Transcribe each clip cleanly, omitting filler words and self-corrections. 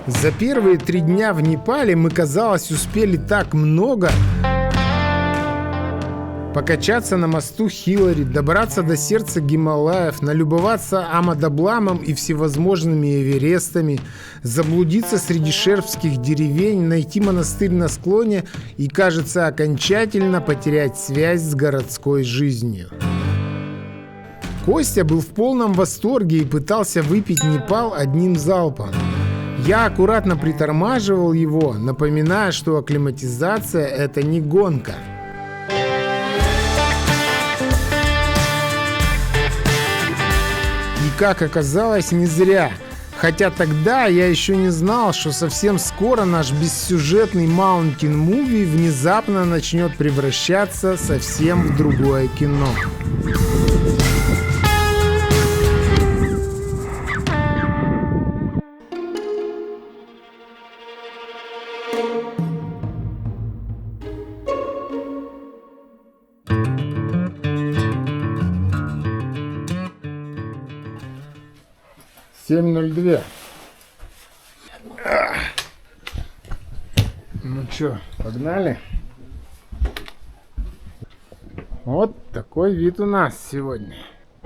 За первые 3 дня в Непале мы, казалось, успели так много. Покачаться на мосту Хиллари, добраться до сердца Гималаев, налюбоваться Амадабламом и всевозможными Эверестами, заблудиться среди шерпских деревень, найти монастырь на склоне и, кажется, окончательно потерять связь с городской жизнью. Костя был в полном восторге и пытался выпить Непал одним залпом. Я аккуратно притормаживал его, напоминая, что акклиматизация – это не гонка. И, как оказалось, не зря. Хотя тогда я еще не знал, что совсем скоро наш бессюжетный Mountain Movie внезапно начнет превращаться совсем в другое кино. $7:02. Ну чё, погнали? Вот такой вид у нас сегодня.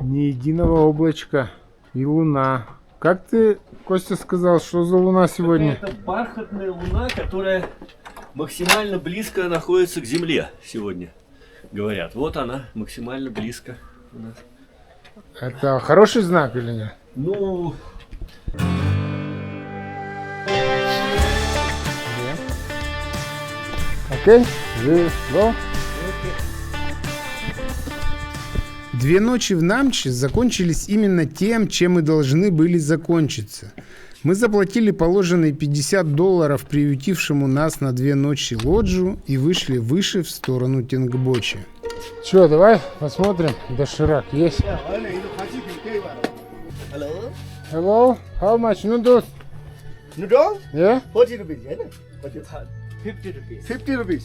Ни единого облачка и луна. Как ты, Костя, сказал, что за луна сегодня? Это бархатная луна, которая максимально близко находится к Земле сегодня, говорят. Вот она, максимально близко у нас. Это хороший знак или нет? Ну... Окей? Go. 2 ночи в Намче закончились именно тем, чем и должны были закончиться. Мы заплатили положенные $50 приютившему нас на 2 ночи лоджу и вышли выше в сторону Тенгбочи. Че, давай посмотрим, доширак есть? Hello, how much noodles? Noodle? Yeah? 40 rupees, yeah? 50 rupees. 50 rupees.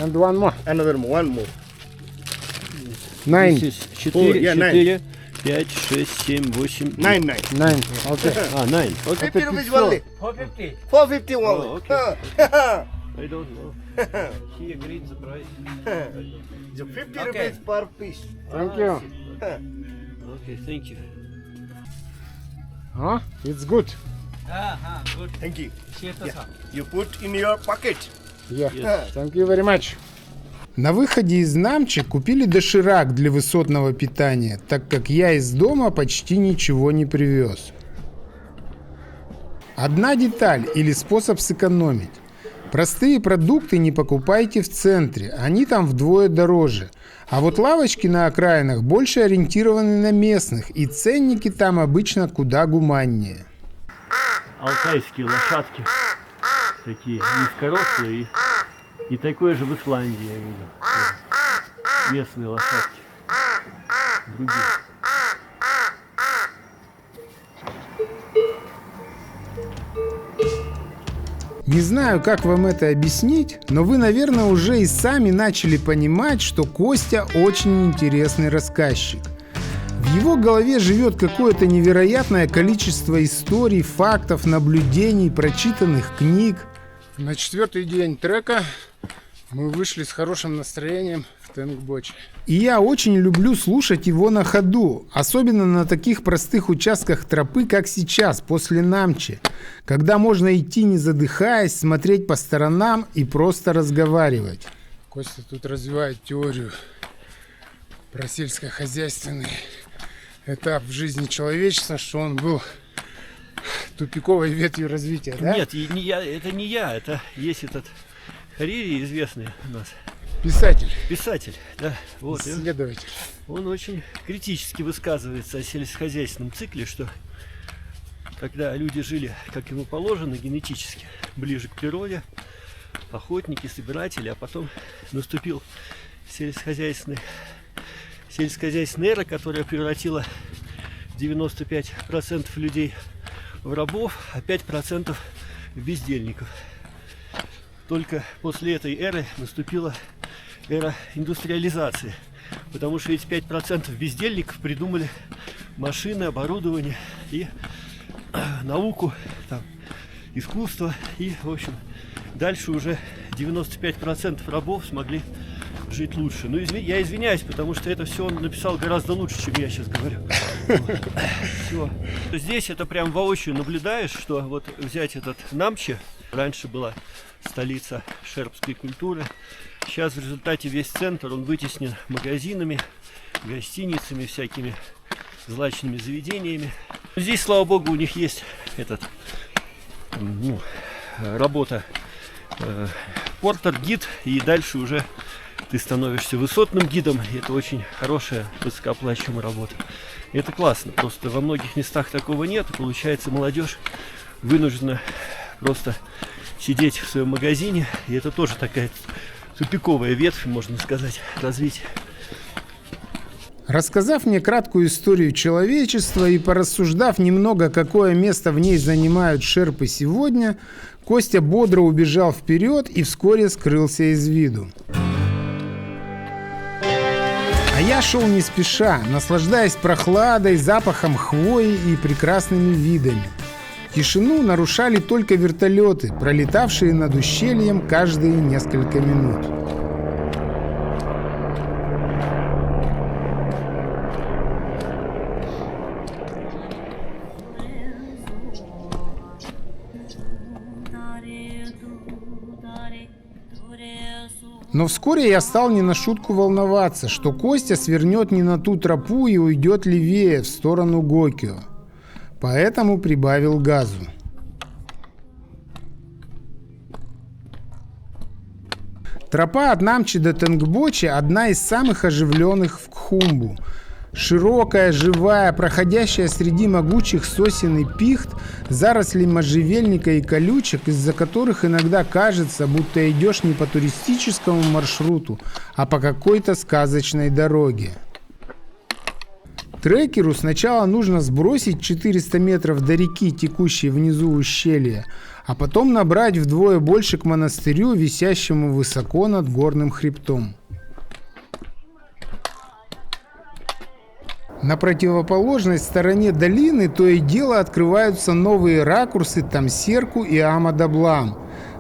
And one more. Another one more. 9. 4, yeah, 4, 5, 6, 7, 8, 9. 9. Okay. 9. Okay. 50 rupees only. 450. 450 only. Oh, okay. I don't know. He agreed the price. So 50 rupees per piece. Thank you. Okay, thank you. Huh? It's good. Good. Thank you. Yeah. You put in your pocket. Yeah. Thank you very much. На выходе из Намчи купили доширак для высотного питания, так как я из дома почти ничего не привез. Одна деталь или способ сэкономить. Простые продукты не покупайте в центре, они там вдвое дороже. А вот лавочки на окраинах больше ориентированы на местных, и ценники там обычно куда гуманнее. Алтайские лошадки. Такие низкорослые. И такое же в Исландии я видел. Местные лошадки. Другие. Не знаю, как вам это объяснить, но вы, наверное, уже и сами начали понимать, что Костя очень интересный рассказчик. В его голове живет какое-то невероятное количество историй, фактов, наблюдений, прочитанных книг. На 4-й день трека мы вышли с хорошим настроением в Тенгбочи. И я очень люблю слушать его на ходу, особенно на таких простых участках тропы, как сейчас, после Намчи, когда можно идти не задыхаясь, смотреть по сторонам и просто разговаривать. Костя тут развивает теорию про сельскохозяйственный этап в жизни человечества, что он был тупиковой ветвью развития, да? Нет, это не я, это есть этот Харири, известный у нас. Писатель. Писатель, да. Вот, Исследователь. он очень критически высказывается о сельскохозяйственном цикле, что когда люди жили, как ему положено, генетически, ближе к природе, охотники, собиратели, а потом наступил сельскохозяйственная эра, которая превратила 95% людей в рабов, а 5% в бездельников. Только после этой эры наступила эра индустриализации, потому что эти 5% бездельников придумали машины, оборудование и науку, там, искусство. И, в общем, дальше уже 95% рабов смогли жить лучше. Ну, я извиняюсь, потому что это все он написал гораздо лучше, чем я сейчас говорю. Все. Здесь это прям воочию наблюдаешь, что вот взять этот Намче, раньше была столица шерпской культуры. Сейчас в результате весь центр он вытеснен магазинами, гостиницами, всякими злачными заведениями. Здесь, слава богу, у них есть работа портер-гид, и дальше уже ты становишься высотным гидом, и это очень хорошая, высокооплачиваемая работа. И это классно, просто во многих местах такого нет, и получается, молодежь вынуждена просто сидеть в своем магазине, и это тоже такая тупиковая ветвь, можно сказать, развития. Рассказав мне краткую историю человечества и порассуждав немного, какое место в ней занимают шерпы сегодня, Костя бодро убежал вперед и вскоре скрылся из виду. А я шел не спеша, наслаждаясь прохладой, запахом хвои и прекрасными видами. Тишину нарушали только вертолеты, пролетавшие над ущельем каждые несколько минут. Но вскоре я стал не на шутку волноваться, что Костя свернет не на ту тропу и уйдет левее, в сторону Гокио. Поэтому прибавил газу. Тропа от Намчи до Тенгбочи одна из самых оживленных в Кхумбу. Широкая, живая, проходящая среди могучих сосен и пихт, зарослей можжевельника и колючек, из-за которых иногда кажется, будто идешь не по туристическому маршруту, а по какой-то сказочной дороге. Трекеру сначала нужно сбросить 400 метров до реки, текущей внизу ущелья, а потом набрать вдвое больше к монастырю, висящему высоко над горным хребтом. На противоположной стороне долины то и дело открываются новые ракурсы Тамсерку и Амадаблам,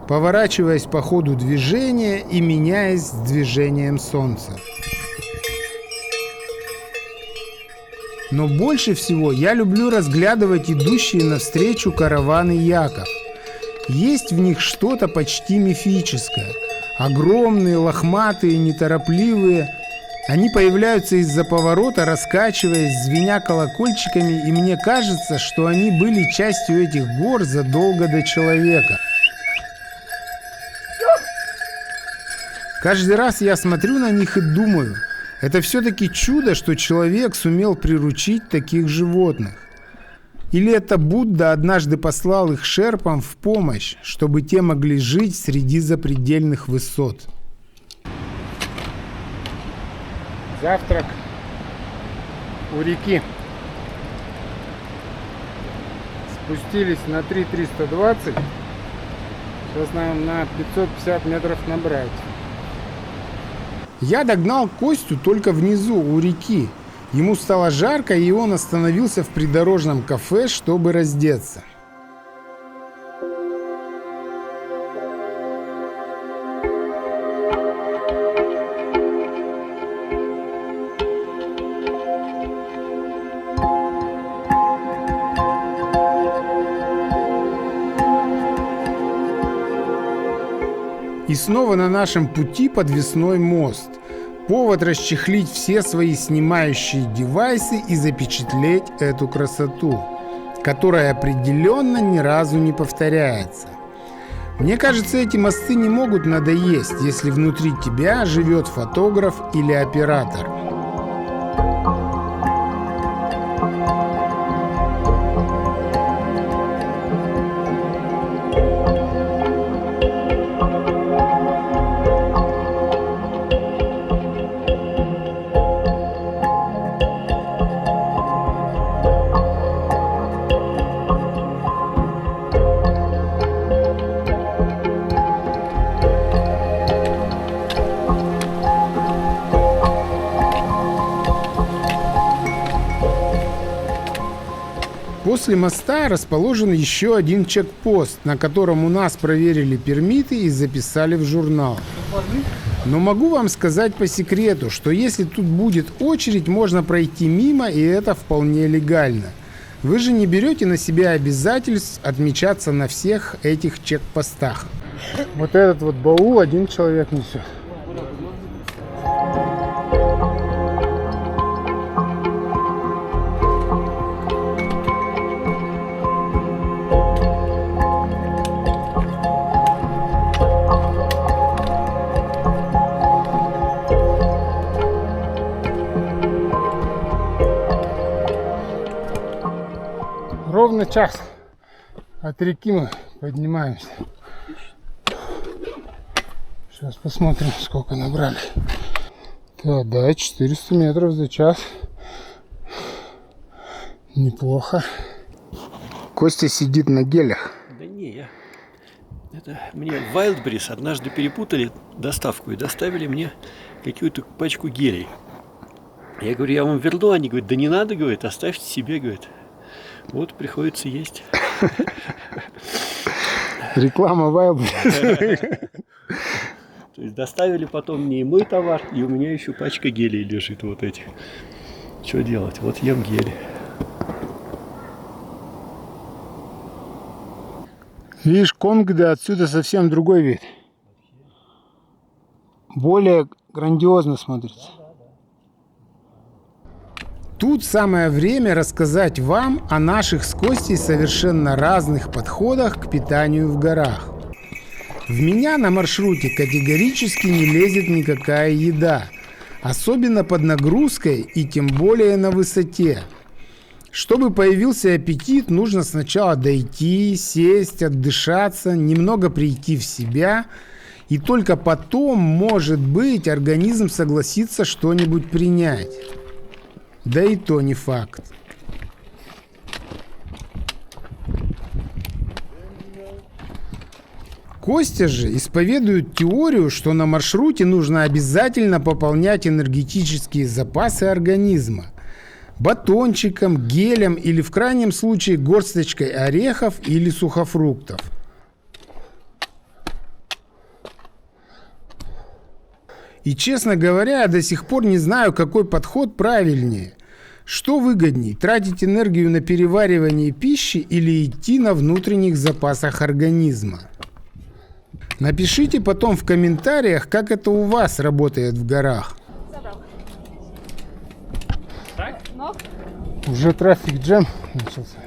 поворачиваясь по ходу движения и меняясь с движением солнца. Но больше всего я люблю разглядывать идущие навстречу караваны яков. Есть в них что-то почти мифическое. Огромные, лохматые, неторопливые. Они появляются из-за поворота, раскачиваясь, звеня колокольчиками, и мне кажется, что они были частью этих гор задолго до человека. Каждый раз я смотрю на них и думаю, это все-таки чудо, что человек сумел приручить таких животных. Или это Будда однажды послал их шерпам в помощь, чтобы те могли жить среди запредельных высот. Завтрак у реки. Спустились на 3,320. Сейчас нам на 550 метров набрать. Я догнал Костю только внизу, у реки. Ему стало жарко, и он остановился в придорожном кафе, чтобы раздеться. И снова на нашем пути подвесной мост. Повод расчехлить все свои снимающие девайсы и запечатлеть эту красоту, которая определенно ни разу не повторяется. Мне кажется, эти мосты не могут надоесть, если внутри тебя живет фотограф или оператор. После моста расположен еще один чекпост, на котором у нас проверили пермиты и записали в журнал. Но могу вам сказать по секрету, что если тут будет очередь, можно пройти мимо, и это вполне легально. Вы же не берете на себя обязательств отмечаться на всех этих чекпостах. Вот этот вот баул один человек несет. Ровно час от реки мы поднимаемся. Сейчас посмотрим, сколько набрали. Да, 400 метров за час. Неплохо. Костя сидит на гелях. Да не, мне в Wildberries однажды перепутали доставку и доставили мне какую-то пачку гелей. Я говорю, я вам верну, они говорят, да не надо, говорит, оставьте себе, говорит. Вот приходится есть. Реклама Wildberries. То есть доставили потом мне и мой товар, и у меня еще пачка гелей лежит вот этих. Что делать? Вот ем гели. Видишь, Конг, да, отсюда совсем другой вид. Более грандиозно смотрится. Тут самое время рассказать вам о наших с Костей совершенно разных подходах к питанию в горах. В меня на маршруте категорически не лезет никакая еда, особенно под нагрузкой и тем более на высоте. Чтобы появился аппетит, нужно сначала дойти, сесть, отдышаться, немного прийти в себя, и только потом, может быть, организм согласится что-нибудь принять. Да и то не факт. Костя же исповедует теорию, что на маршруте нужно обязательно пополнять энергетические запасы организма батончиком, гелем или в крайнем случае горсточкой орехов или сухофруктов. И, честно говоря, я до сих пор не знаю, какой подход правильнее. Что выгоднее, тратить энергию на переваривание пищи или идти на внутренних запасах организма? Напишите потом в комментариях, как это у вас работает в горах. Уже трафик джем начался.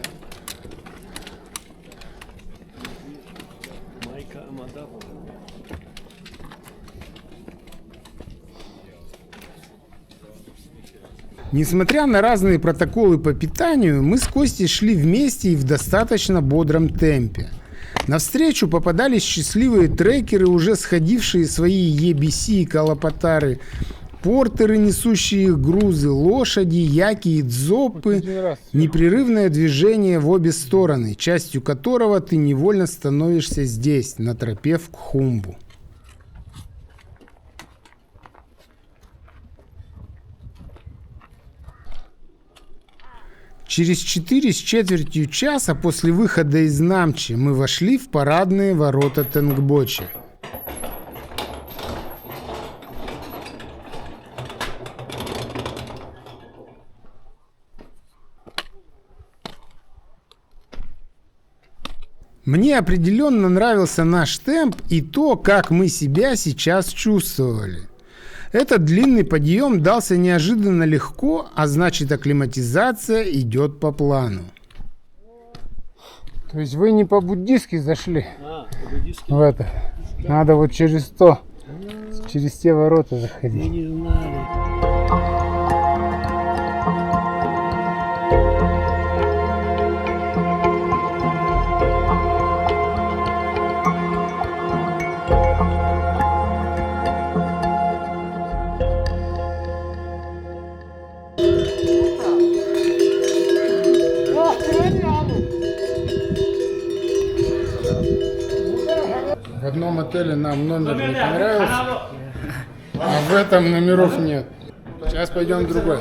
Несмотря на разные протоколы по питанию, мы с Костей шли вместе и в достаточно бодром темпе. Навстречу попадались счастливые трекеры, уже сходившие свои EBC и калопатары, портеры, несущие их грузы, лошади, яки и дзопы, непрерывное движение в обе стороны, частью которого ты невольно становишься здесь, на тропе в Кхумбу. Через 4,25 часа после выхода из Намчи мы вошли в парадные ворота Тенгбочи. Мне определенно нравился наш темп и то, как мы себя сейчас чувствовали. Этот длинный подъем дался неожиданно легко, а значит, акклиматизация идет по плану. То есть вы не по-буддистски зашли в это? Надо вот через те ворота заходить. Я не знаю. В одном отеле нам номер не понравился, а в этом номеров нет. Сейчас пойдем в другой.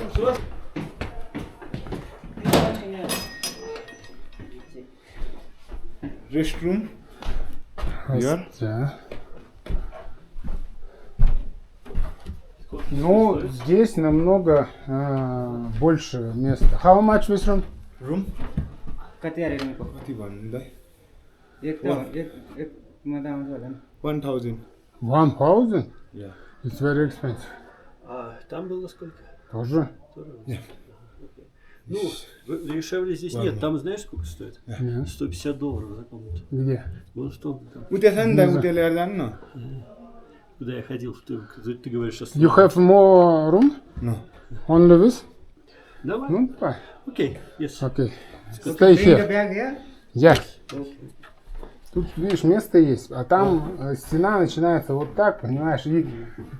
restroom. Here. Да. Ну, здесь намного больше места. How much this room? Room. कति को कति भन्दा? एक त एक मात्रा आउँछ होला नि 1000. 1000? Yeah. It's very expensive. А там было сколько? Тоже? Ну, дешевле здесь нет. Там знаешь, сколько стоит? Нет. $150 за комнату. Где? Вон в том, там, उता छ नि त उता लिएर जानु न. куда я ходил. Ты говоришь, что... You have more room? No. Only this? Давай. Ну, давай. Окей, yes. Окей. Stay here. ब्याग यहाँ Я. Тут, видишь, место есть, а там стена начинается вот так, понимаешь, и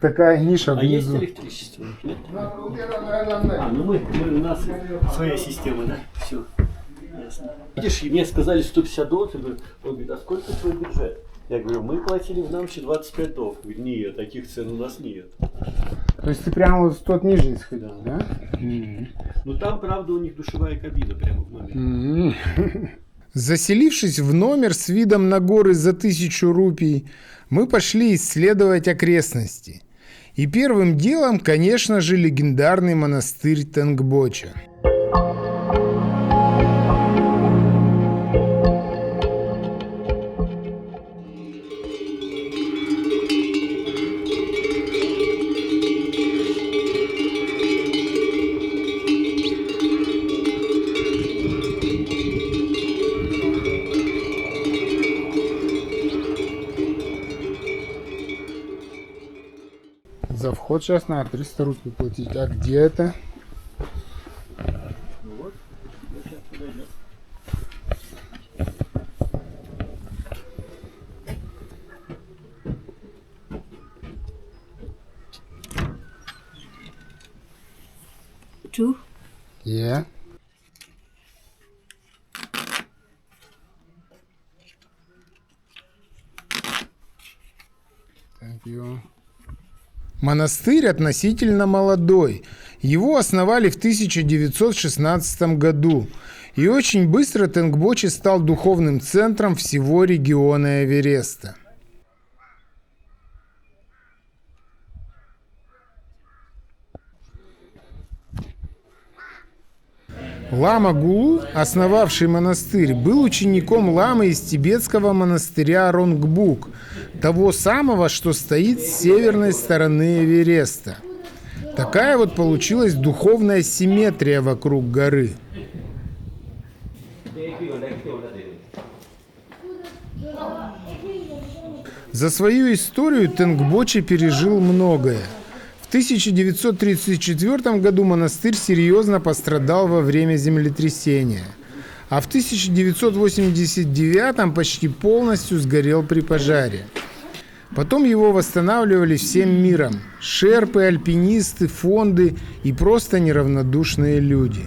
такая ниша А есть внизу. электричество? Нет? А, ну у нас своя система, да? Все. Ясно. Видишь, и мне сказали $150, я говорю, он говорит, а сколько твой бюджет? Я говорю, мы платили в Намче $25. Говорит, нет, таких цен у нас нет. То есть ты прямо в тот нижний сходил, да? Ну там, правда, у них душевая кабина прямо в номере. Заселившись в номер с видом на горы за 1000 рупий, мы пошли исследовать окрестности. И первым делом, конечно же, легендарный монастырь Тенгбоча. За вход сейчас надо 300 рупий платить. А где это? Ну вот, сейчас подойдем. Two. Yeah. Thank you. Монастырь относительно молодой. Его основали в 1916 году. И очень быстро Тенгбочи стал духовным центром всего региона Эвереста. Лама Гулу, основавший монастырь, был учеником ламы из тибетского монастыря Ронгбук, того самого, что стоит с северной стороны Эвереста. Такая вот получилась духовная симметрия вокруг горы. За свою историю Тенгбочи пережил многое. В 1934 году монастырь серьезно пострадал во время землетрясения, а в 1989 почти полностью сгорел при пожаре. Потом его восстанавливали всем миром – шерпы, альпинисты, фонды и просто неравнодушные люди.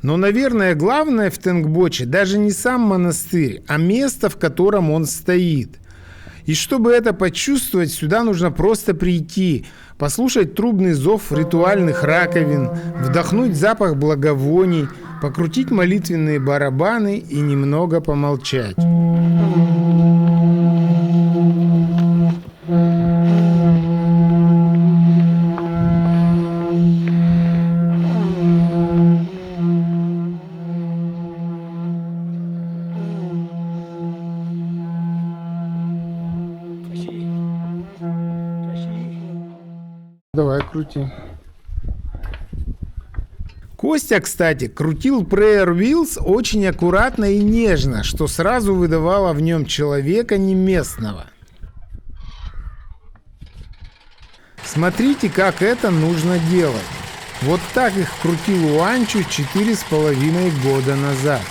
Но, наверное, главное в Тенгбочи даже не сам монастырь, а место, в котором он стоит. И чтобы это почувствовать, сюда нужно просто прийти, послушать трубный зов ритуальных раковин, вдохнуть запах благовоний, покрутить молитвенные барабаны и немного помолчать. Давай, крути. Костя, кстати, крутил Prayer Wheels очень аккуратно и нежно, что сразу выдавало в нем человека не местного. Смотрите, как это нужно делать. Вот так их крутил Уанчу 4,5 года назад.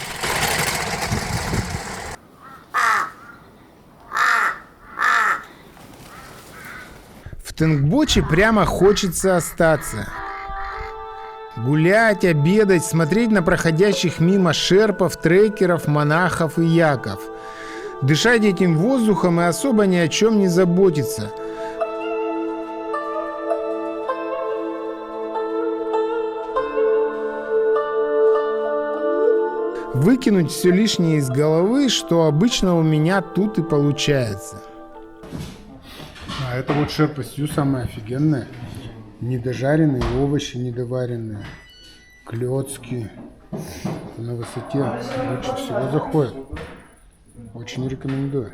В Тенгбочи прямо хочется остаться. Гулять, обедать, смотреть на проходящих мимо шерпов, трекеров, монахов и яков. Дышать этим воздухом и особо ни о чем не заботиться. Выкинуть все лишнее из головы, что обычно у меня тут и получается. А это вот шерпа стью самое офигенное. Недожаренные овощи, недоваренные. Клёцки. На высоте лучше всего заходит. Очень рекомендую.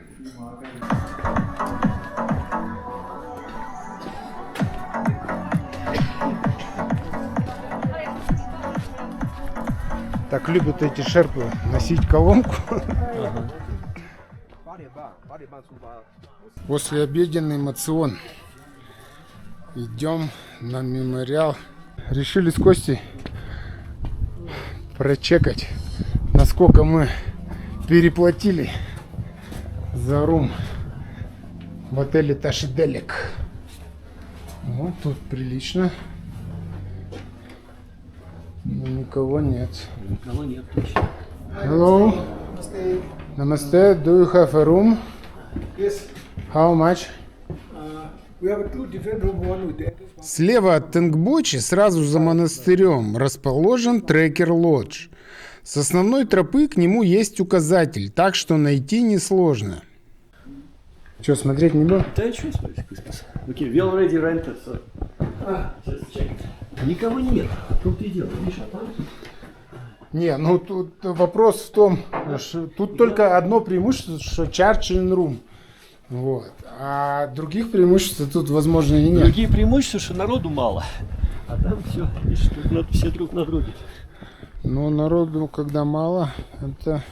Так любят эти шерпы носить колонку. Послеобеденный мацион. Идем на мемориал. Решили с Костей прочекать, насколько мы переплатили за рум в отеле Ташиделек. Вот тут прилично. Но никого нет. Никого нет точно. Hello. Namaste. Do you have a room? Yes. How much? We have two different room. One with the Слева от Тенгбочи, сразу за монастырем, расположен трекер-лодж. С основной тропы к нему есть указатель, так что найти несложно. Что, смотреть не было? Да, что смотреть, Christmas? Окей, we already rented, so... Сейчас check. Никого нет. Тут и дело, видишь, а там... Не, ну тут вопрос в том, что тут только одно преимущество, что charging room. Вот. А других преимуществ тут, возможно, и нет. Другие преимущества, что народу мало. А там все, видишь, тут все друг на друге. Ну, народу, когда мало, это...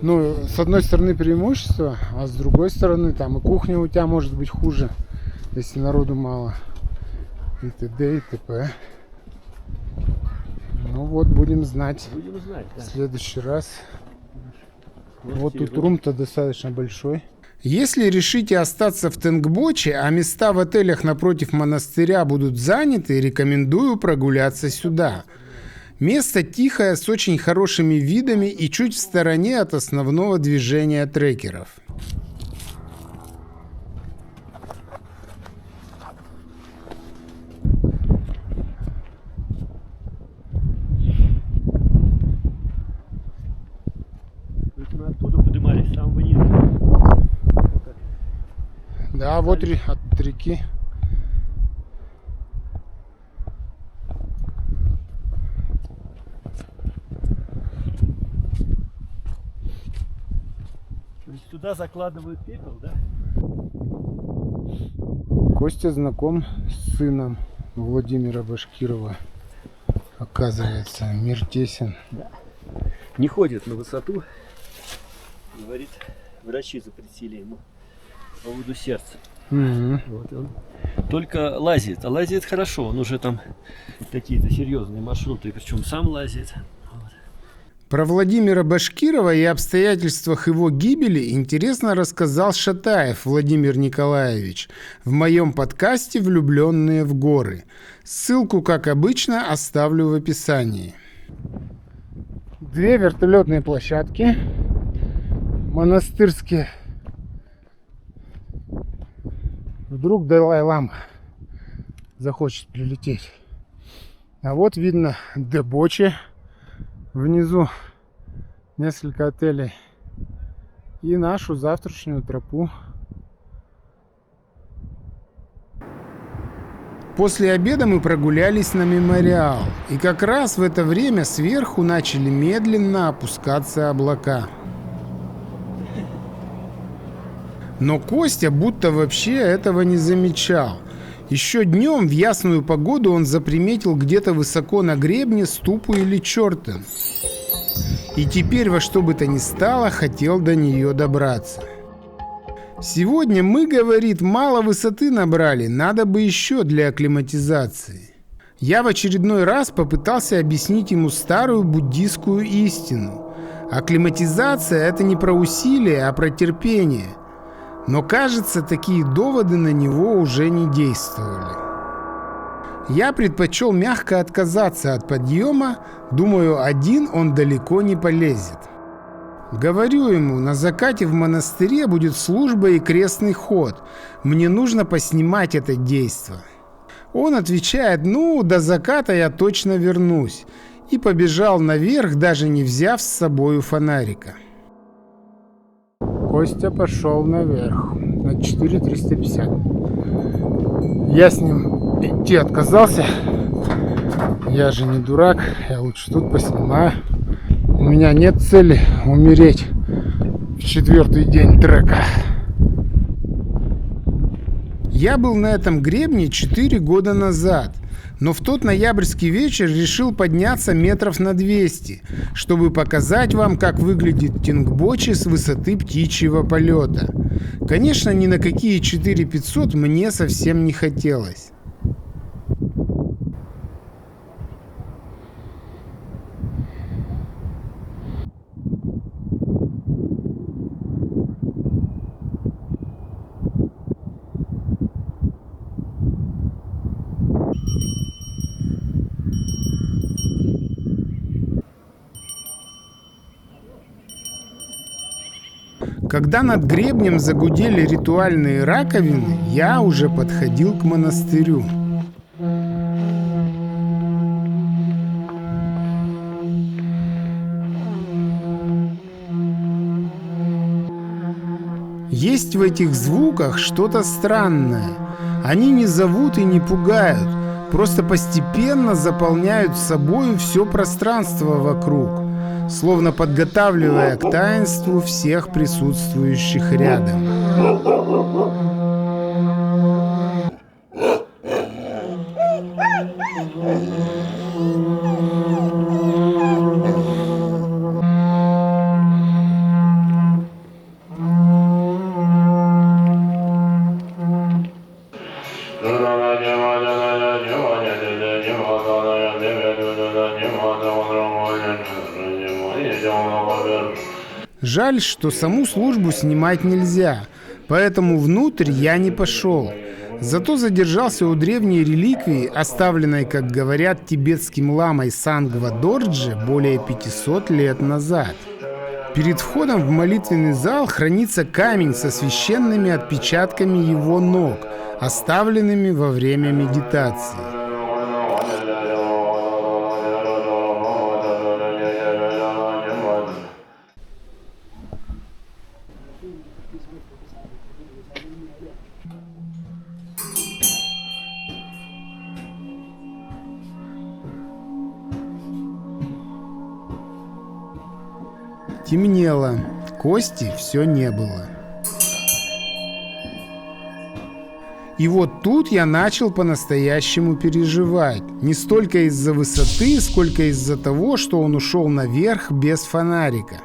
Ну, с одной стороны преимущество, а с другой стороны, там и кухня у тебя может быть хуже, если народу мало. И т.д. и т.п. Ну вот, будем знать. Будем знать, да. В следующий раз. Вот тут рум-то достаточно большой. Если решите остаться в Тенгбоче, а места в отелях напротив монастыря будут заняты, рекомендую прогуляться сюда. Место тихое, с очень хорошими видами и чуть в стороне от основного движения трекеров. Мы оттуда поднимались, с самого низа. Да, вот от реки. То есть туда закладывают пепел, да? Костя знаком с сыном Владимира Башкирова. Оказывается, мир тесен. Да. Не ходит на высоту. Говорит, врачи запретили ему по поводу сердца. Угу. Вот он только лазит. А лазит хорошо. Он уже там какие-то серьезные маршруты. Причем сам лазит. Про Владимира Башкирова и обстоятельствах его гибели интересно рассказал Шатаев Владимир Николаевич в моем подкасте «Влюбленные в горы». Ссылку, как обычно, оставлю в описании. Две вертолетные площадки. Монастырские. Вдруг Далай-лама захочет прилететь. А вот видно Дебочи. Внизу несколько отелей. И нашу завтрашнюю тропу. После обеда мы прогулялись на мемориал. И как раз в это время сверху начали медленно опускаться облака. Но Костя будто вообще этого не замечал. Еще днем в ясную погоду он заприметил где-то высоко на гребне ступу или черта. И теперь во что бы то ни стало хотел до нее добраться. Сегодня мы, говорит, мало высоты набрали, надо бы еще для акклиматизации. Я в очередной раз попытался объяснить ему старую буддийскую истину. Акклиматизация – это не про усилия, а про терпение. Но, кажется, такие доводы на него уже не действовали. Я предпочел мягко отказаться от подъема, думаю, один он далеко не полезет. Говорю ему, на закате в монастыре будет служба и крестный ход, мне нужно поснимать это действо. Он отвечает, ну, до заката я точно вернусь. и побежал наверх, даже не взяв с собою фонарика. Костя пошел наверх на 4350. Я с ним идти отказался. Я же не дурак, я лучше тут поснимаю. У меня нет цели умереть в 4-й день трека. Я был на этом гребне 4 года назад, но в тот ноябрьский вечер решил подняться метров на 200, чтобы показать вам, как выглядит Тингбочи с высоты птичьего полета. Конечно, ни на какие 4500 мне совсем не хотелось. Когда над гребнем загудели ритуальные раковины, я уже подходил к монастырю. Есть в этих звуках что-то странное. Они не зовут и не пугают, просто постепенно заполняют собой все пространство вокруг, словно подготавливая к таинству всех присутствующих рядом. Жаль, что саму службу снимать нельзя, поэтому внутрь я не пошел. Зато задержался у древней реликвии, оставленной, как говорят, тибетским ламой Сангва Дорджи более 500 лет назад. Перед входом в молитвенный зал хранится камень со священными отпечатками его ног, оставленными во время медитации. Темнело, Кости все не было. И вот тут я начал по-настоящему переживать. Не столько из-за высоты, сколько из-за того, что он ушел наверх без фонарика.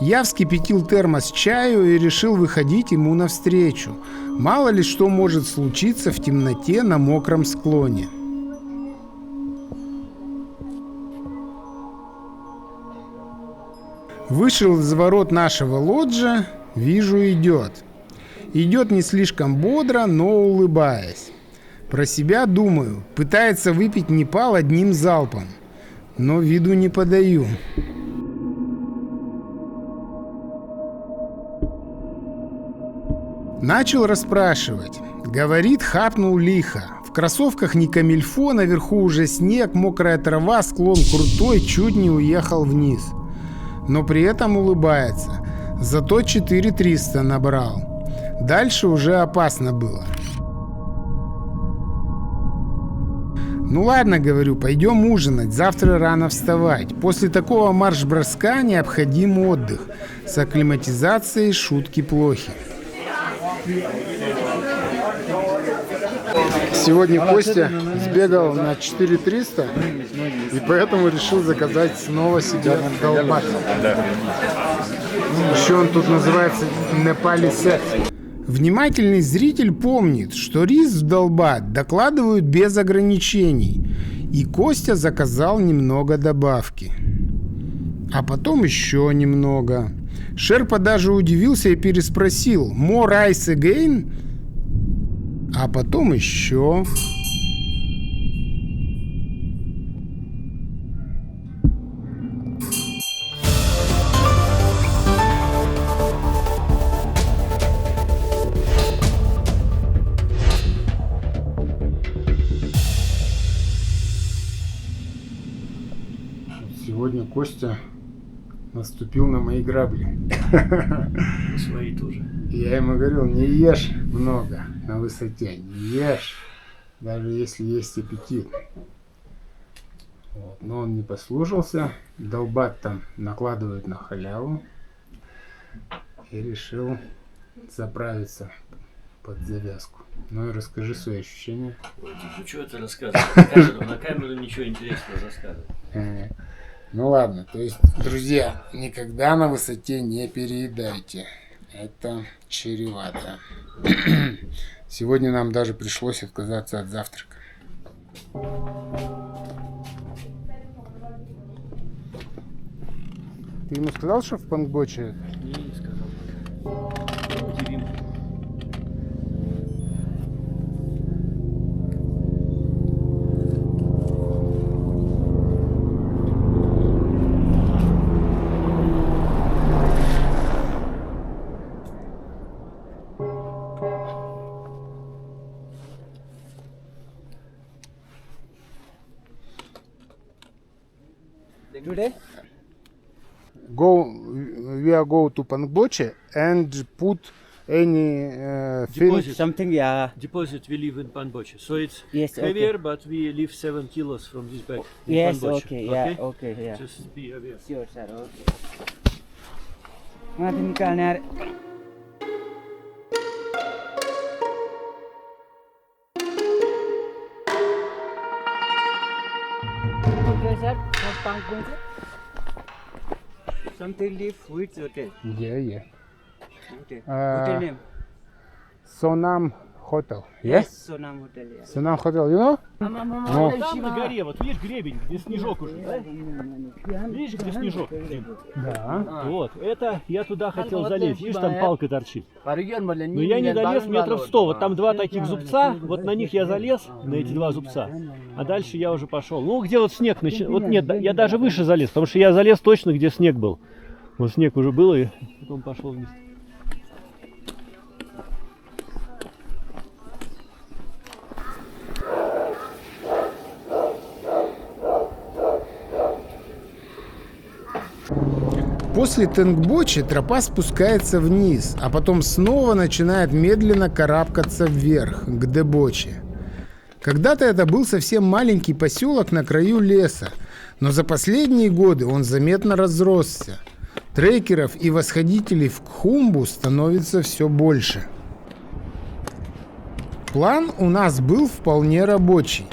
Я вскипятил термос чаю и решил выходить ему навстречу. Мало ли что может случиться в темноте на мокром склоне. Вышел из ворот нашего лоджа, вижу, идет. Идет не слишком бодро, но улыбаясь. Про себя думаю, пытается выпить Непал одним залпом, но виду не подаю. Начал расспрашивать. Говорит, хапнул лихо. В кроссовках не камильфо, наверху уже снег, мокрая трава, склон крутой, чуть не уехал вниз. Но при этом улыбается. Зато 4300 набрал. Дальше уже опасно было. Ну ладно, говорю, пойдем ужинать, завтра рано вставать. После такого марш-броска необходим отдых. С акклиматизацией шутки плохи. Сегодня Костя сбегал на 4300 и поэтому решил заказать снова себе долбат. Еще он тут называется Непали сет. Внимательный зритель помнит, что рис в долбат докладывают без ограничений, и Костя заказал немного добавки. А потом еще немного. Шерпа даже удивился и переспросил: «More rice again?» А потом еще. сегодня Костя наступил на мои грабли. Свои тоже. Я ему говорил, не ешь много на высоте, не ешь, даже если есть аппетит. Вот. Но он не послушался, долбать там накладывает на халяву и решил заправиться под завязку. Ну и расскажи свои ощущения. Ну что это рассказывать? На камеру ничего интересного рассказывать. Ну ладно, то есть, друзья, никогда на высоте не переедайте. Это чревато. Сегодня нам даже пришлось отказаться от завтрака. Ты ему сказал, что в Пангбоче? Не сказал пока. Удивим. Today? We are go to Pangboche and put any thing. Deposit. Something, yeah. Deposit we live in Panboche. So it's Yes, heavier, but we leave 7 kilos from this bag. In Yes, Panboche. okay, yeah, okay, yeah. Just be aware. Sure, sir, okay. माथि निकाल्ने यार Okay, sir. For Pangboche. Something leaf which hotel? Yeah. Okay. Hotel name? Sonam Hotel. Yes? Sonam Hotel, yeah. Sonam Hotel, you know? Там на горе, вот видишь гребень, где снежок уже, да? Видишь, где снежок? Да. Вот, это я туда хотел залезть, видишь, там палка торчит. Но я не долез метров 100, вот там два таких зубца, вот на них я залез, на эти два зубца, а дальше я уже пошел. Ну, где вот снег, вот нет, я даже выше залез, потому что я залез точно, где снег был. Вот снег уже был, и потом пошел вниз. После Тенгбочи тропа спускается вниз, а потом снова начинает медленно карабкаться вверх, к Дебоче. Когда-то это был совсем маленький поселок на краю леса, но за последние годы он заметно разросся. Трекеров и восходителей в Кхумбу становится все больше. План у нас был вполне рабочий.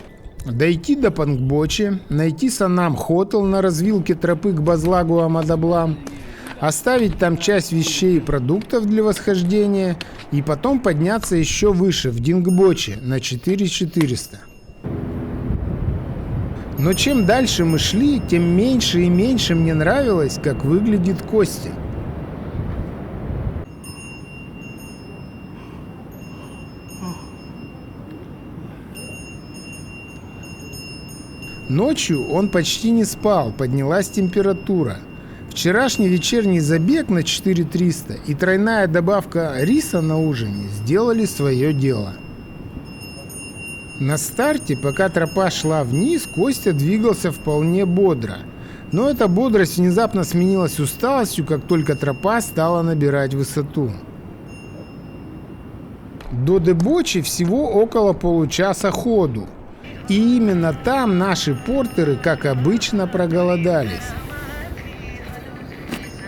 Дойти до Пангбочи, найти Сонам Хотел на развилке тропы к Базлагу Амадаблам, оставить там часть вещей и продуктов для восхождения и потом подняться еще выше, в Дингбочи, на 4400. Но чем дальше мы шли, тем меньше и меньше мне нравилось, как выглядит Костя. Ночью он почти не спал, поднялась температура. Вчерашний вечерний забег на 4300 и тройная добавка риса на ужине сделали свое дело. На старте, пока тропа шла вниз, Костя двигался вполне бодро. Но эта бодрость внезапно сменилась усталостью, как только тропа стала набирать высоту. До Дебочи всего около получаса ходу. И именно там наши портеры, как обычно, проголодались.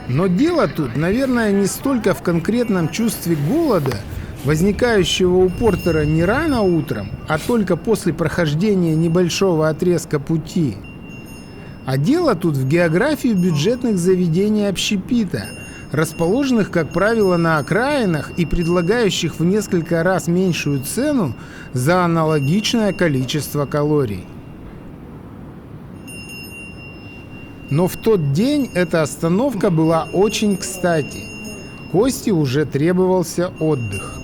Но дело тут, наверное, не столько в конкретном чувстве голода, возникающего у портера не рано утром, а только после прохождения небольшого отрезка пути. А дело тут в географии бюджетных заведений общепита, расположенных, как правило, на окраинах и предлагающих в несколько раз меньшую цену за аналогичное количество калорий. Но в тот день эта остановка была очень кстати. Косте уже требовался отдых.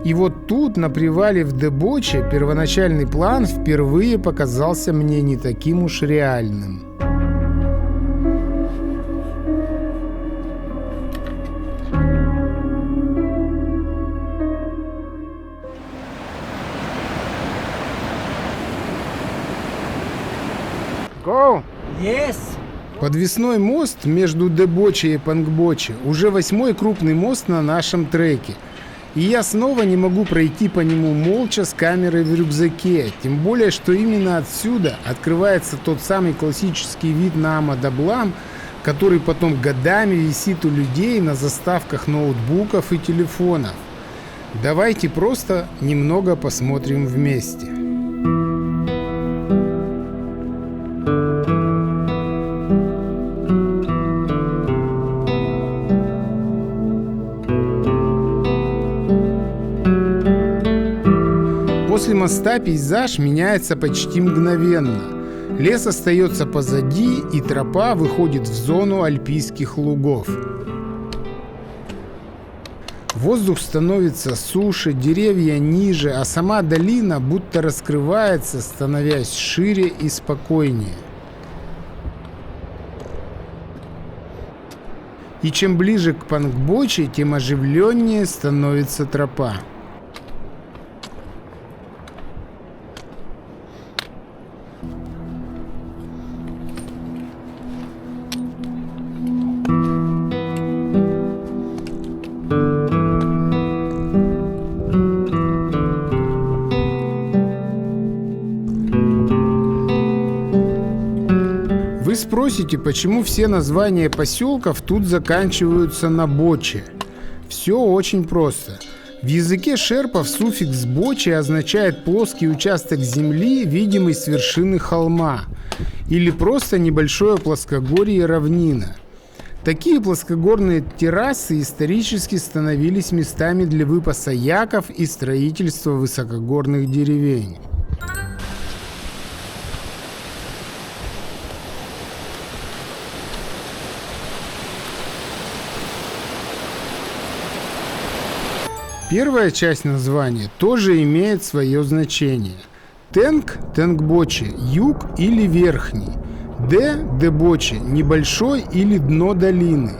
И вот тут, на привале в Дебоче, первоначальный план впервые показался мне не таким уж реальным. Go! Yes. Подвесной мост между Дебочи и Пангбочи уже 8-й крупный мост на нашем треке. И я снова не могу пройти по нему молча с камерой в рюкзаке. Тем более, что именно отсюда открывается тот самый классический вид на Амадаблам, который потом годами висит у людей на заставках ноутбуков и телефонов. Давайте просто немного посмотрим вместе. После моста пейзаж меняется почти мгновенно. Лес остается позади, и тропа выходит в зону альпийских лугов. Воздух становится суше, деревья ниже, а сама долина будто раскрывается, становясь шире и спокойнее. И чем ближе к Пангбочи, тем оживленнее становится тропа. Вы спросите, почему все названия поселков тут заканчиваются на «боче». Все очень просто. В языке шерпов суффикс «боче» означает плоский участок земли, видимый с вершины холма, или просто небольшое плоскогорье равнина. Такие плоскогорные террасы исторически становились местами для выпаса яков и строительства высокогорных деревень. Первая часть названия тоже имеет свое значение. Тенг – Тенгбочи, юг или верхний. Дебочи – небольшой или дно долины.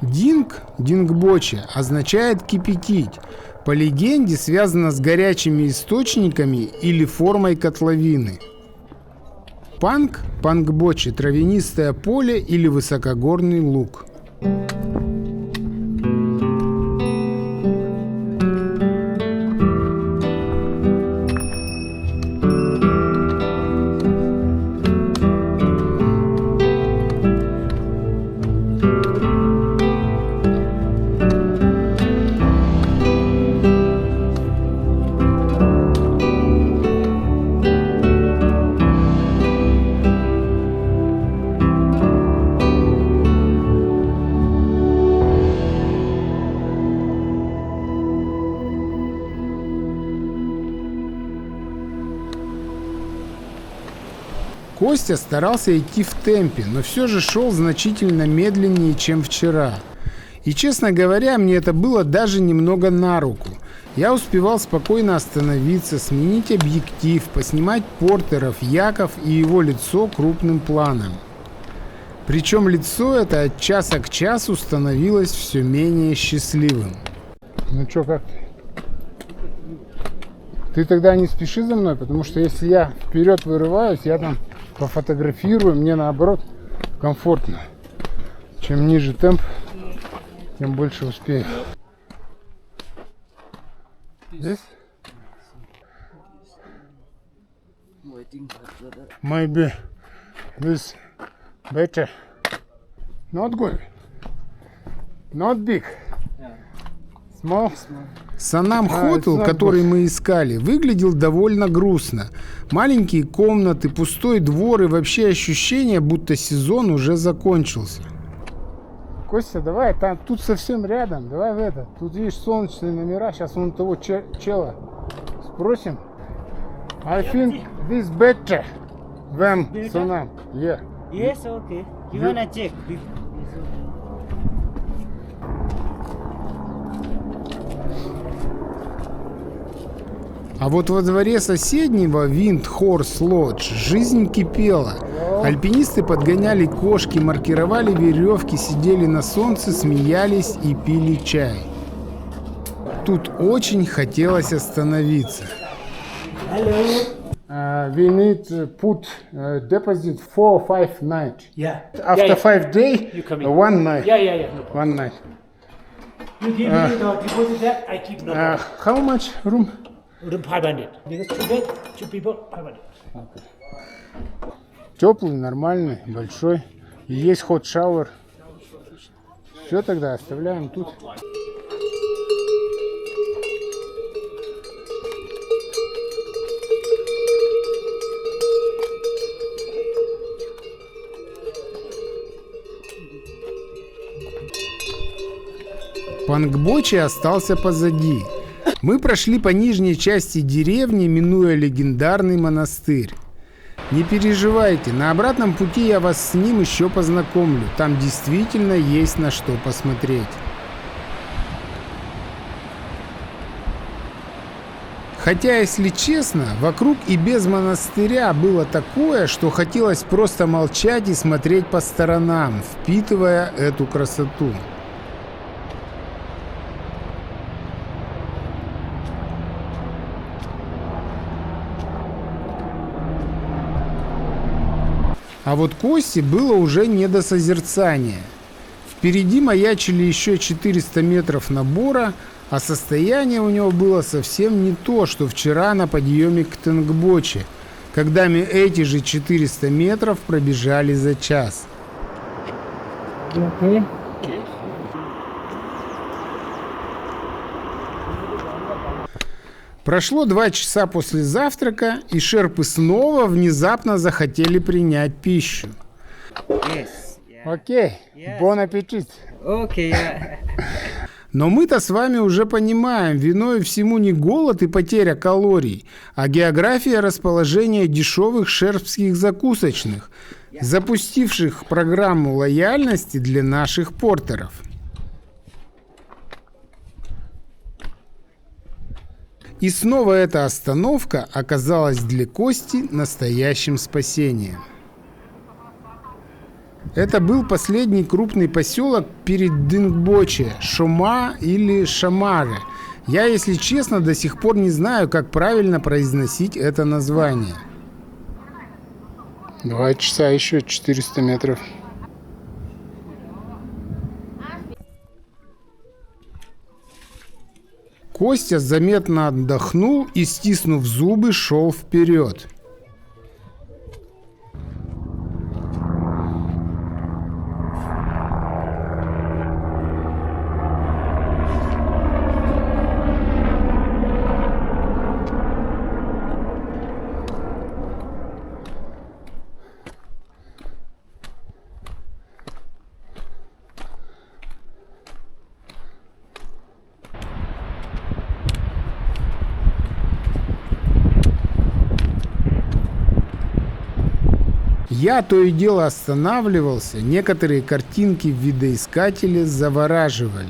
Динг – Дингбочи означает кипятить. По легенде связано с горячими источниками или формой котловины. Панг – Пангбочи – травянистое поле или высокогорный луг. Костя старался идти в темпе, но все же шел значительно медленнее, чем вчера. И, честно говоря, мне это было даже немного на руку. Я успевал спокойно остановиться, сменить объектив, поснимать портеров, яков и его лицо крупным планом. Причем лицо это от часа к часу становилось все менее счастливым. Ну чё, как ты? Ты тогда не спеши за мной, потому что если я вперед вырываюсь, я там пофотографирую, мне наоборот комфортно. Чем ниже темп, тем больше успею. Здесь? Maybe this better. Not good. Not big. Small. Санам Хотел, который мы искали, выглядел довольно грустно. Маленькие комнаты, пустой двор и вообще ощущение, будто сезон уже закончился. Костя, давай, там, тут совсем рядом, давай в это. Тут есть солнечные номера, сейчас вон того чела спросим. I think this better than Санам. Yeah. Yes, okay. You wanna check? А вот во дворе соседнего Wind Horse Lodge жизнь кипела. Альпинисты подгоняли кошки, маркировали веревки, сидели на солнце, смеялись и пили чай. Тут очень хотелось остановиться. We need to put deposit 4 or 5 nights. Yeah. After yeah, 5 days, You come in. 1 night. Yeah. No problem. 1 night. You give me the deposit that I keep no problem. How much room? Room 500. Because 2 bed, 2 people, 500. Теплый, нормальный, большой. И есть хот-шауэр. Все, тогда оставляем тут. Пангбочи остался позади. Мы прошли по нижней части деревни, минуя легендарный монастырь. Не переживайте, на обратном пути я вас с ним еще познакомлю. Там действительно есть на что посмотреть. Хотя, если честно, вокруг и без монастыря было такое, что хотелось просто молчать и смотреть по сторонам, впитывая эту красоту. А вот Косте было уже не до созерцания. Впереди маячили еще 400 метров набора, а состояние у него было совсем не то, что вчера на подъеме к Тенгбоче, когда мы эти же 400 метров пробежали за час. Прошло 2 часа после завтрака, и шерпы снова внезапно захотели принять пищу. Yes. Yeah. Окей, Yes. бон аппетит. Okay. Yeah. Но мы-то с вами уже понимаем, виной всему не голод и потеря калорий, а география расположения дешевых шерпских закусочных, запустивших программу лояльности для наших портеров. И снова эта остановка оказалась для Кости настоящим спасением. Это был последний крупный поселок перед Дингбоче, Шома или Шамаре. Я, если честно, до сих пор не знаю, как правильно произносить это название. 2 часа, еще 400 метров. Костя заметно отдохнул и, стиснув зубы, шел вперед. Я то и дело останавливался, некоторые картинки в видоискателе завораживали.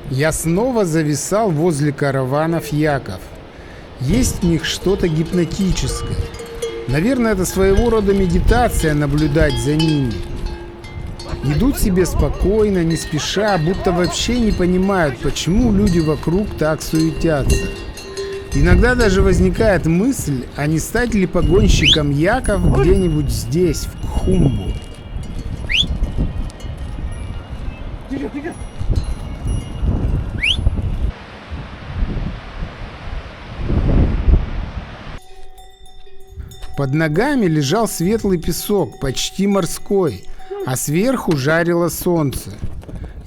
Я снова зависал возле караванов яков. Есть в них что-то гипнотическое. Наверное, это своего рода медитация наблюдать за ними. Идут себе спокойно, не спеша, будто вообще не понимают, почему люди вокруг так суетятся. Иногда даже возникает мысль, а не стать ли погонщиком яков где-нибудь здесь, в Кхумбу. Под ногами лежал светлый песок, почти морской, а сверху жарило солнце.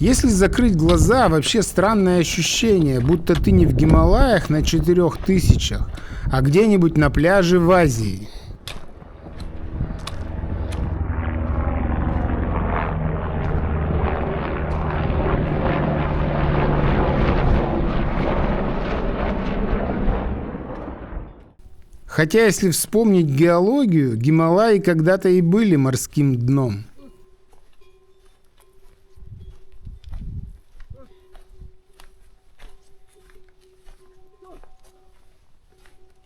Если закрыть глаза, вообще странное ощущение, будто ты не в Гималаях на 4000, а где-нибудь на пляже в Азии. Хотя, если вспомнить геологию, Гималаи когда-то и были морским дном.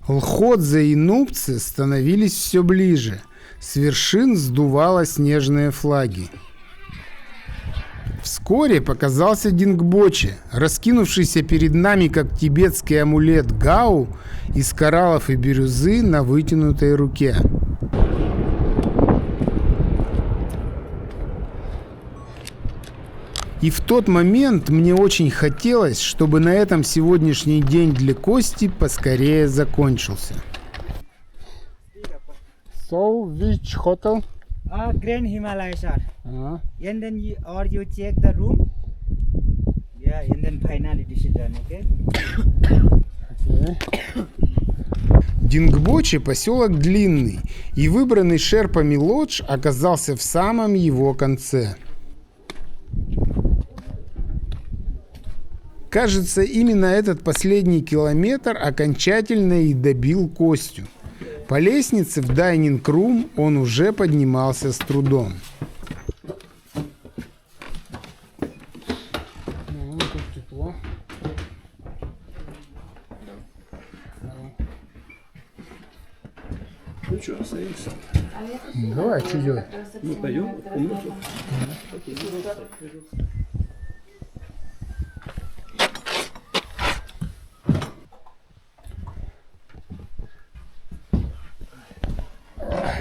Лходзы и Нупцы становились все ближе. С вершин сдувало снежные флаги. Вскоре показался Дингбоче, раскинувшийся перед нами, как тибетский амулет Гау из кораллов и бирюзы на вытянутой руке. И в тот момент мне очень хотелось, чтобы на этом сегодняшний день для Кости поскорее закончился. So, which hotel? Grand Himalaya, sir. Uh-huh. And then you check the room. Yeah, and then finally decision, okay? Дингбоче поселок длинный, и выбранный шерпами лодж оказался в самом его конце. Кажется, именно этот последний километр окончательно и добил Костю. По лестнице в дайнинг-рум он уже поднимался с трудом. Тут тепло. Ну что, остаемся? Давай, что делать? Мы пойдем в комнату.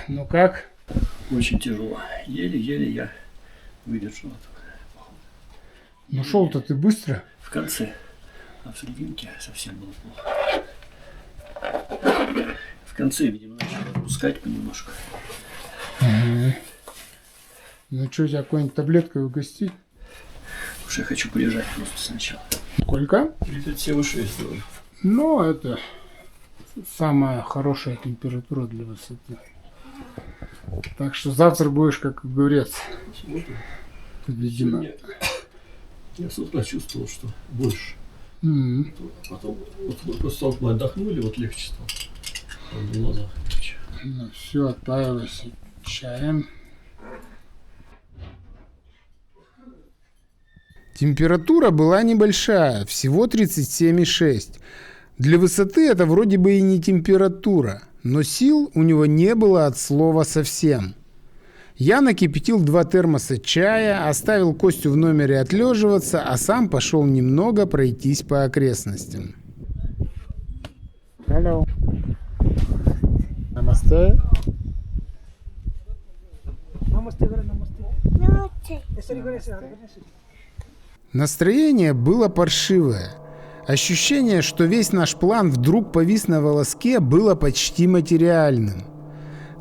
Ну как? Очень тяжело. Еле-еле я выдержал это. Ну шел-то ты быстро. В конце. А в серединке совсем было плохо. В конце, видимо, начал отпускать понемножку. Ну что, тебя какой-нибудь таблеткой угостить? Уж я хочу полежать просто сначала. Сколько? 37,6 было. Ну, это самая хорошая температура для высоты. Так что завтра будешь как огурец. Видимо. Я с утра чувствовал, что больше. М-м. Потом вот после того, как мы отдохнули, вот легче стало. В глазах легче. Ну все, отправилась чаем. Температура была небольшая, всего 37,6. Для высоты это вроде бы и не температура, но сил у него не было от слова совсем. Я накипятил 2 термоса чая, оставил Костю в номере отлеживаться, а сам пошел немного пройтись по окрестностям. Hello. Namaste. Настроение было паршивое. Ощущение, что весь наш план вдруг повис на волоске, было почти материальным.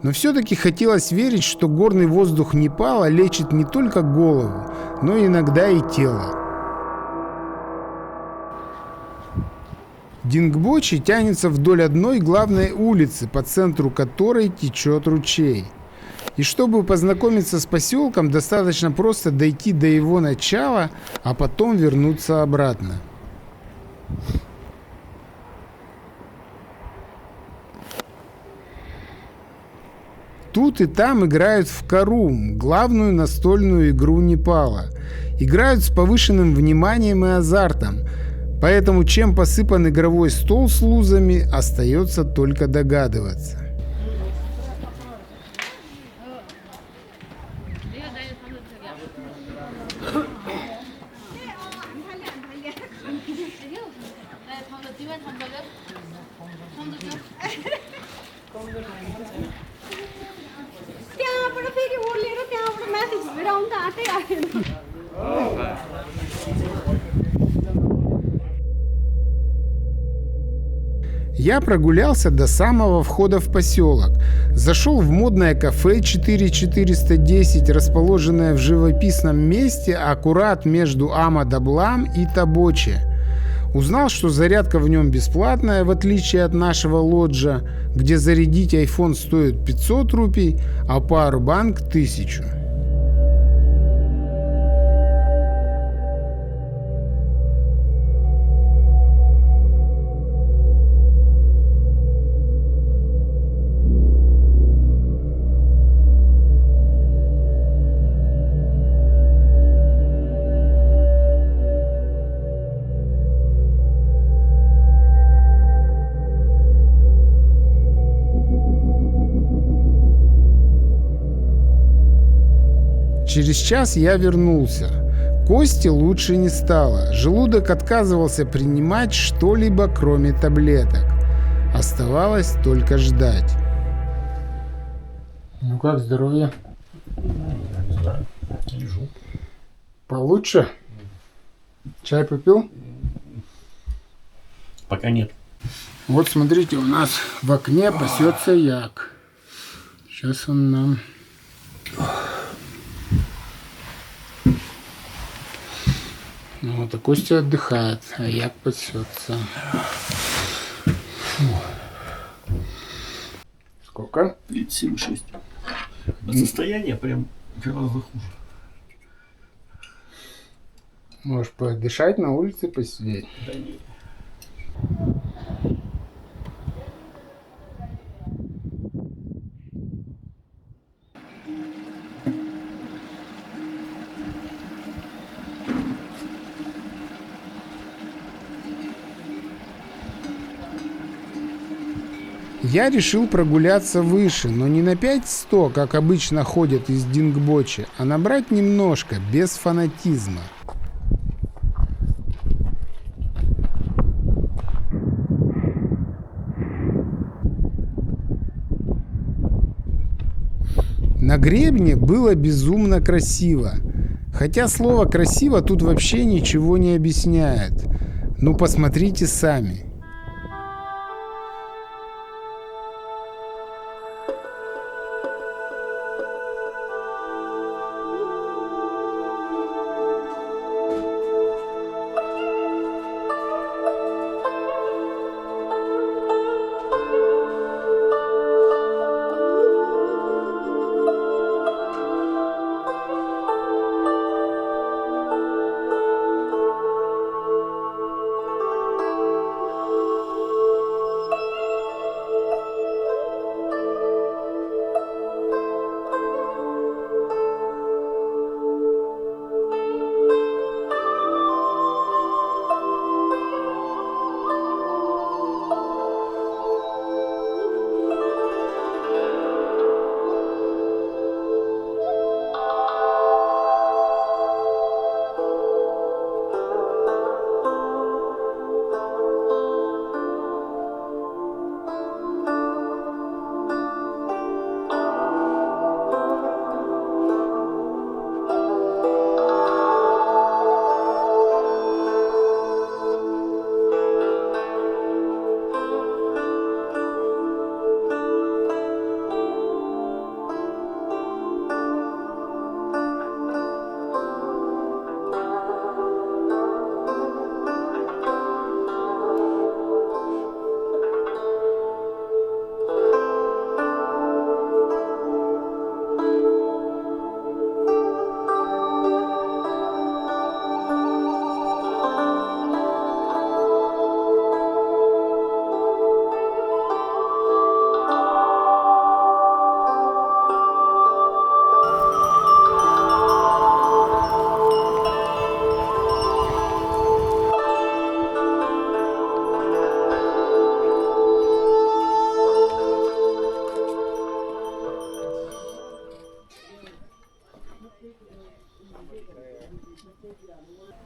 Но все-таки хотелось верить, что горный воздух Непала лечит не только голову, но иногда и тело. Дингбочи тянется вдоль одной главной улицы, по центру которой течет ручей. И чтобы познакомиться с поселком, достаточно просто дойти до его начала, а потом вернуться обратно. Тут и там играют в карум, главную настольную игру Непала. Играют с повышенным вниманием и азартом. Поэтому чем посыпан игровой стол с лузами, остается только догадываться. Я прогулялся до самого входа в поселок. Зашел в модное кафе 4410, расположенное в живописном месте аккурат между Ама-Даблам и Табоче. Узнал, что зарядка в нем бесплатная, в отличие от нашего лоджа, где зарядить iPhone стоит 500 рупий, а Powerbank 1000. Через час я вернулся. Кости лучше не стало. Желудок отказывался принимать что-либо, кроме таблеток. Оставалось только ждать. Ну как здоровье? Не знаю. Лежу. Получше? Чай попил? Пока нет. Вот смотрите, у нас в окне пасется як. Сейчас он нам... Ну вот, а Костя отдыхает, а як пасется. Сколько? 37,6. Состояние прям гораздо хуже. Можешь подышать на улице, посидеть. Да нет. Я решил прогуляться выше, но не на 5100, как обычно ходят из Дингбочи, а набрать немножко, без фанатизма. На гребне было безумно красиво. Хотя слово «красиво» тут вообще ничего не объясняет. Ну посмотрите сами.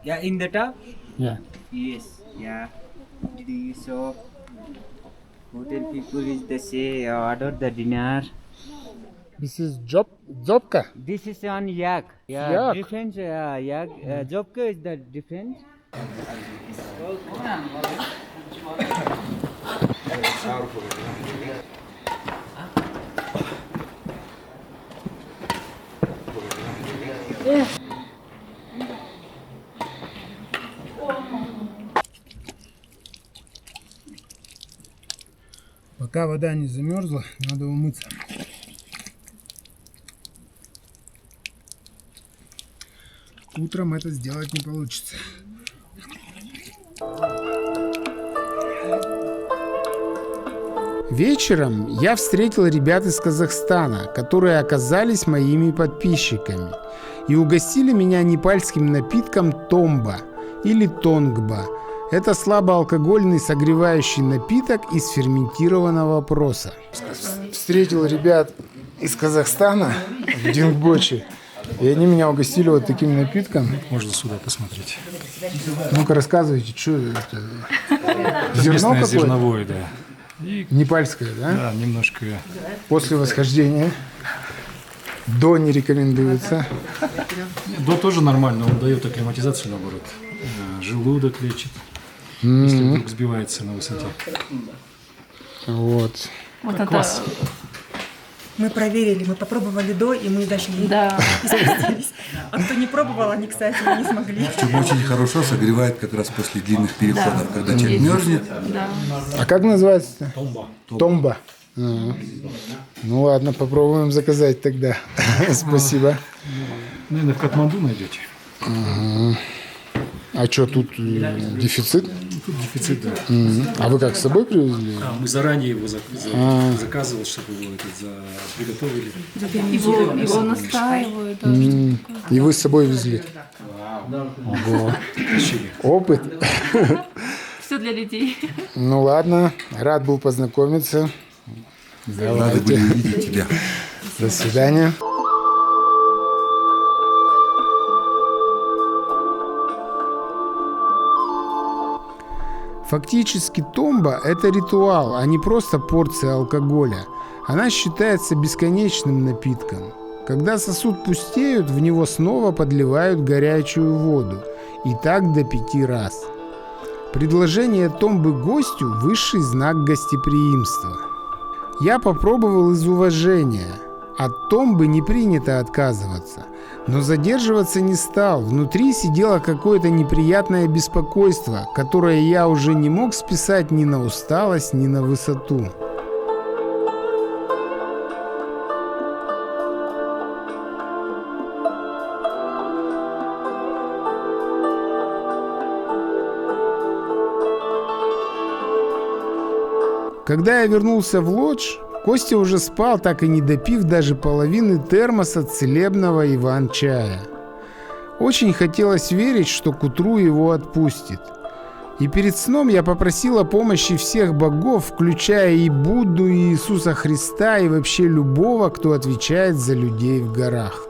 Yeah, in the top? Yeah. Yes, yeah. Did you saw hotel people is the say order the dinner. This is Jobka. This is on yak. Yeah, Yak. different yak. Jobka is the different. Пока вода не замерзла, надо умыться. Утром это сделать не получится. Вечером я встретил ребят из Казахстана, которые оказались моими подписчиками и угостили меня непальским напитком томба или тонгба. Это слабоалкогольный согревающий напиток из ферментированного проса. Встретил ребят из Казахстана в Дингбочи И они меня угостили вот таким напитком. Можно сюда посмотреть. Ну-ка рассказывайте, что это? Зерно Местное какое-то? зерновое, да. И, Непальское, да? да, немножко. После восхождения. До не рекомендуется. До тоже нормально, он дает акклиматизацию, наоборот. Желудок лечит, если вдруг сбивается на высоте. Вот. Вот Как это, квас. Мы проверили, мы попробовали до, и мы даже не да. спустились. А кто не пробовал, они, кстати, не смогли. Очень хорошо согревает как раз после длинных переходов, когда человек мерзнет. Да. А как называется? Томба. Томба. Ну ладно, попробуем заказать тогда. Спасибо. Наверное, в Катманду найдете. А что, тут дефицит? Тут дефицит, да. А вы как, с собой привезли? Мы заранее его заказывали, чтобы его приготовили. Его настаивают. Да, что такое. И вы с собой везли? Ого. Опыт. Все для людей. Ну ладно, рад был познакомиться. Рады были Давайте. увидеть тебя. До свидания. Фактически томба – это ритуал, а не просто порция алкоголя. Она считается бесконечным напитком. Когда сосуд пустеют, в него снова подливают горячую воду. И так до 5 раз. Предложение томбы гостю – высший знак гостеприимства. Я попробовал из уважения. От томбы не принято отказываться. Но задерживаться не стал. Внутри сидело какое-то неприятное беспокойство, которое я уже не мог списать ни на усталость, ни на высоту. Когда я вернулся в лодж, Костя уже спал, так и не допив даже половины термоса целебного Иван-чая. Очень хотелось верить, что к утру его отпустит. И перед сном я попросил о помощи всех богов, включая и Будду, и Иисуса Христа, и вообще любого, кто отвечает за людей в горах.